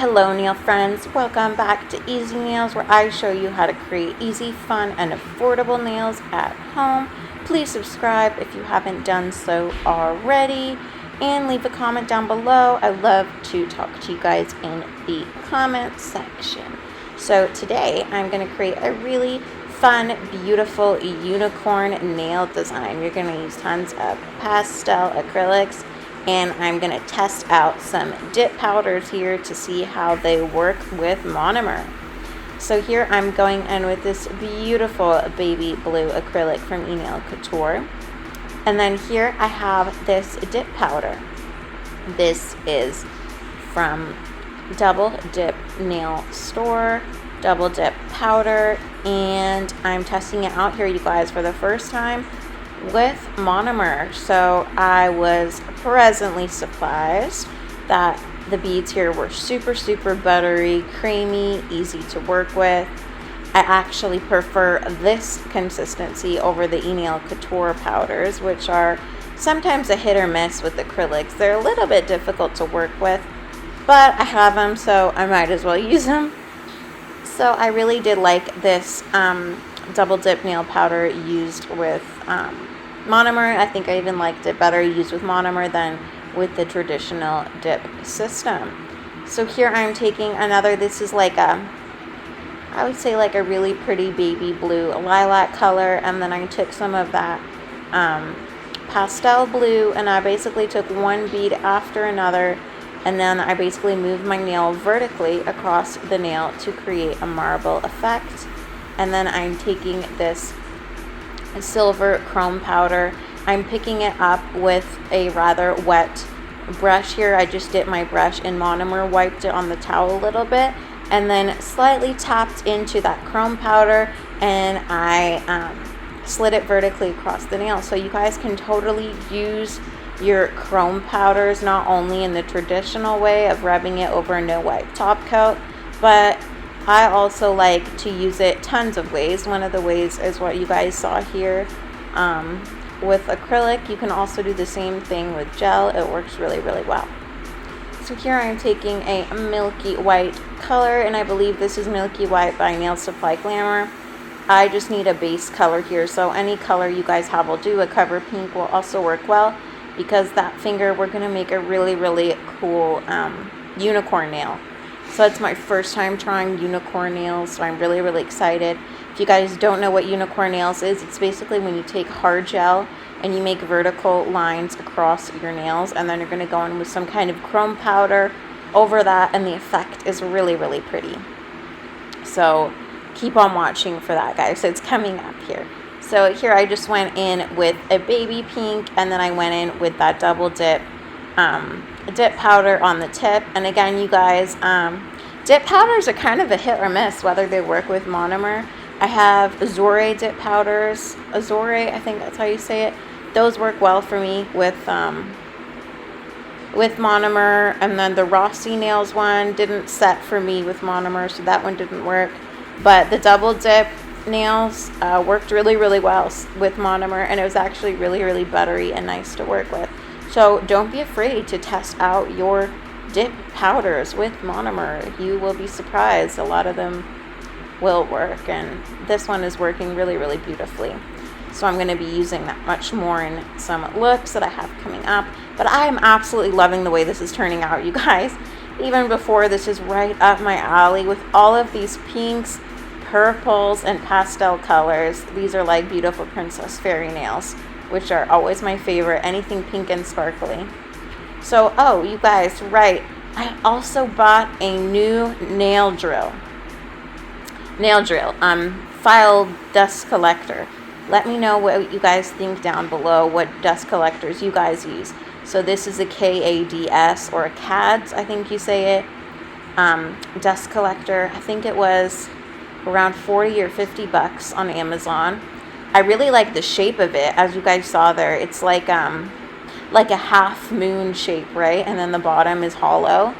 Hello nail friends, welcome back to Easy Nails, where I show you how to create easy, fun, and affordable nails at home. Please subscribe if you haven't done so already, and leave a comment down below. I love to talk to you guys in the comment section. So today I'm going to create a really fun, beautiful unicorn nail design. You're going to use tons of pastel acrylics, and I'm going to test out some dip powders here to see how they work with monomer. So here I'm going in with this beautiful baby blue acrylic from Enailcouture. And then here I have this dip powder. This is from Double Dip Nail Store, Double Dip Powder, and I'm testing it out here, you guys, for the first time with monomer. So I was pleasantly surprised that the beads here were super buttery, creamy, easy to work with. I actually prefer this consistency over the Enailcouture powders, which are sometimes a hit or miss with acrylics. They're a little bit difficult to work with, but I have them, so I might as well use them. So I really did like this double dip nail powder used with monomer. I think I even liked it better used with monomer than with the traditional dip system. So here I'm taking another, this is like a, I would say like a really pretty baby blue lilac color, and then I took some of that pastel blue, and I basically took one bead after another, and then I basically moved my nail vertically across the nail to create a marble effect. And then I'm taking this silver chrome powder. I'm picking it up with a rather wet brush here. I just dipped my brush in monomer, wiped it on the towel a little bit, and then slightly tapped into that chrome powder, and I slid it vertically across the nail. So you guys can totally use your chrome powders not only in the traditional way of rubbing it over a no wipe top coat, but I also like to use it tons of ways. One of the ways is what you guys saw here with acrylic. You can also do the same thing with gel. It works really well. So here I'm taking a milky white color, and I believe this is Milky White by Nail Supply Glamour. I just need a base color here, so any color you guys have will do. A cover pink will also work well, because that finger, we're going to make a really cool unicorn nail. So it's my first time trying unicorn nails, so I'm really excited. If you guys don't know what unicorn nails is, it's basically when you take hard gel and you make vertical lines across your nails, and then you're going to go in with some kind of chrome powder over that, and the effect is really pretty. So keep on watching for that, guys. So it's coming up here. So here I just went in with a baby pink, and then I went in with that double dip dip powder on the tip. And again, you guys, dip powders are kind of a hit or miss whether they work with monomer. I have Azure dip powders, Azure, I think that's how you say it. Those work well for me with monomer. And then the Rossi Nails one didn't set for me with monomer, so that one didn't work. But the double dip nails worked really well with monomer, and it was actually really buttery and nice to work with. So don't be afraid to test out your dip powders with monomer. You will be surprised. A lot of them will work, and this one is working really beautifully. So I'm going to be using that much more in some looks that I have coming up. But I am absolutely loving the way this is turning out, you guys. Even before, this is right up my alley with all of these pinks, purples, and pastel colors. These are like beautiful princess fairy nails, which are always my favorite, anything pink and sparkly. So, oh, you guys, right, I also bought a new nail drill, file dust collector. Let me know what you guys think down below, what dust collectors you guys use. So this is a KADS, or a CADS, I think you say it, dust collector. I think it was around 40 or 50 bucks on Amazon. I really like the shape of it. As you guys saw there, it's like a half moon shape, right? And then the bottom is hollow,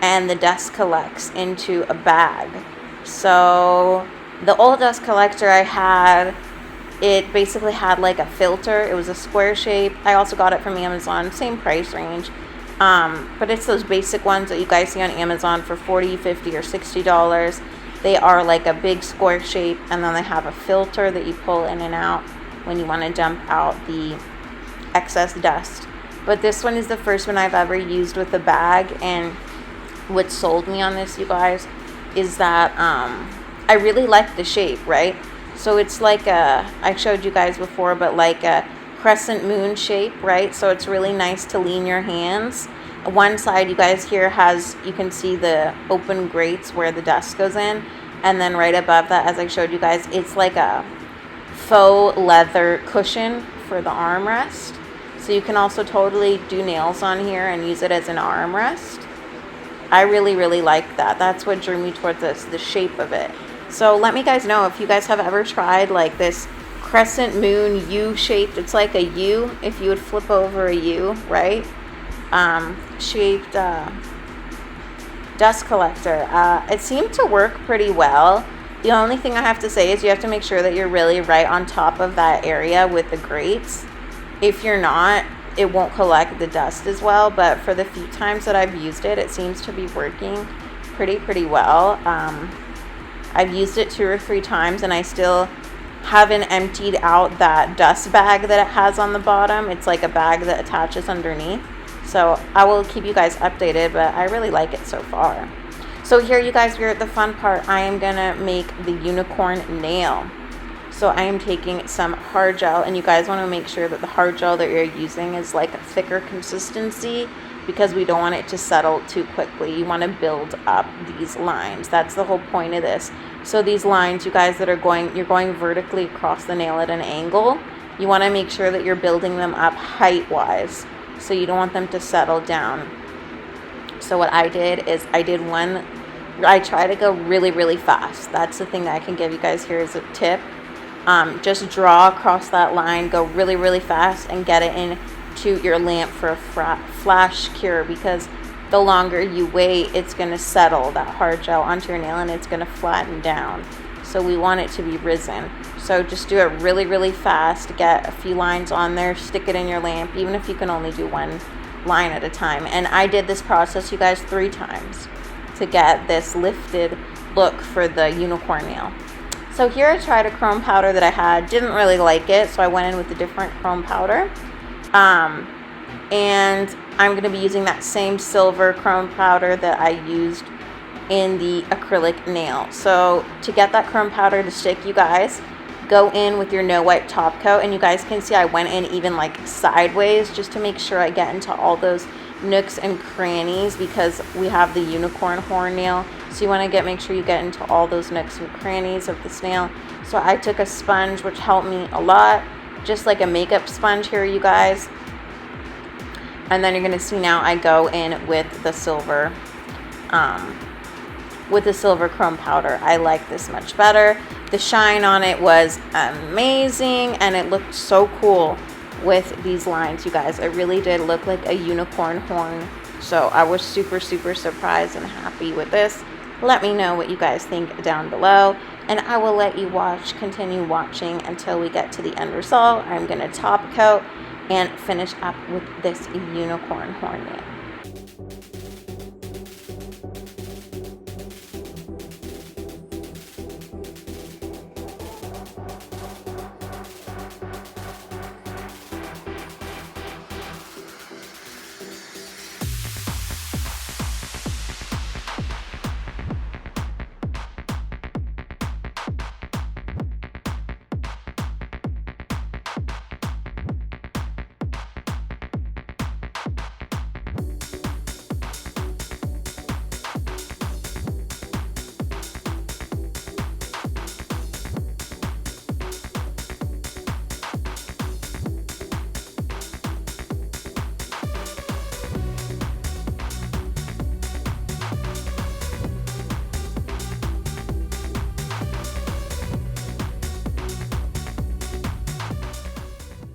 and the dust collects into a bag. So the old dust collector I had, it basically had like a filter. It was a square shape. I also got it from Amazon, same price range. But it's those basic ones that you guys see on Amazon for $40, $50, or $60. They are like a big square shape, and then they have a filter that you pull in and out when you want to dump out the excess dust. But this one is the first one I've ever used with a bag, and what sold me on this, you guys, is that I really like the shape, right? So it's like I showed you guys before, but like a crescent moon shape, right? So it's really nice to lean your hands. One side, you guys here you can see the open grates where the dust goes in, and then right above that, as I showed you guys, it's like a faux leather cushion for the armrest. So you can also totally do nails on here and use it as an armrest. I really, really like that. That's what drew me towards this, the shape of it. So let me guys know if you guys have ever tried like this crescent moon U shaped. It's like a U, if you would flip over a U, right? Shaped dust collector. It seemed to work pretty well. The only thing I have to say is you have to make sure that you're really right on top of that area with the grates. If you're not, it won't collect the dust as well, but for the few times that I've used it, it seems to be working pretty well. I've used it 2 or 3 times, and I still haven't emptied out that dust bag that it has on the bottom. It's like a bag that attaches underneath. So I will keep you guys updated, but I really like it so far. So here, you guys, we're at the fun part. I am gonna make the unicorn nail. So I am taking some hard gel, and you guys want to make sure that the hard gel that you're using is like a thicker consistency, because we don't want it to settle too quickly. You want to build up these lines. That's the whole point of this. So these lines, you guys, that are you're going vertically across the nail at an angle, you want to make sure that you're building them up height-wise. So you don't want them to settle down. So what I did is I try to go really fast. That's the thing that I can give you guys here as a tip. Just draw across that line, go really fast, and get it into your lamp for a flash cure, because the longer you wait, it's going to settle that hard gel onto your nail and it's going to flatten down. So we want it to be risen. So just do it really fast, get a few lines on there, stick it in your lamp, even if you can only do one line at a time. And I did this process, you guys, 3 times to get this lifted look for the unicorn nail. So here I tried a chrome powder that I had, didn't really like it, so I went in with a different chrome powder. And I'm going to be using that same silver chrome powder that I used in the acrylic nail. So to get that chrome powder to stick, you guys, go in with your no wipe top coat, and you guys can see I went in even like sideways just to make sure I get into all those nooks and crannies, because we have the unicorn horn nail. So you want to make sure you get into all those nooks and crannies of this nail. So I took a sponge, which helped me a lot, just like a makeup sponge here, you guys. And then you're going to see now I go in with the silver chrome powder. I like this much better. The shine on it was amazing, and it looked so cool with these lines, you guys. It really did look like a unicorn horn. So I was super surprised and happy with this. Let me know what you guys think down below, and I will let you continue watching until we get to the end result. I'm going to top coat and finish up with this unicorn horn nail.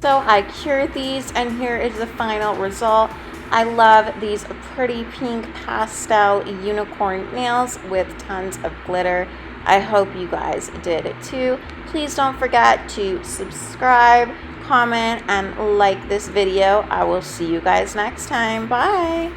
So I cured these, and here is the final result. I love these pretty pink pastel unicorn nails with tons of glitter. I hope you guys did it too. Please don't forget to subscribe, comment, and like this video. I will see you guys next time. Bye.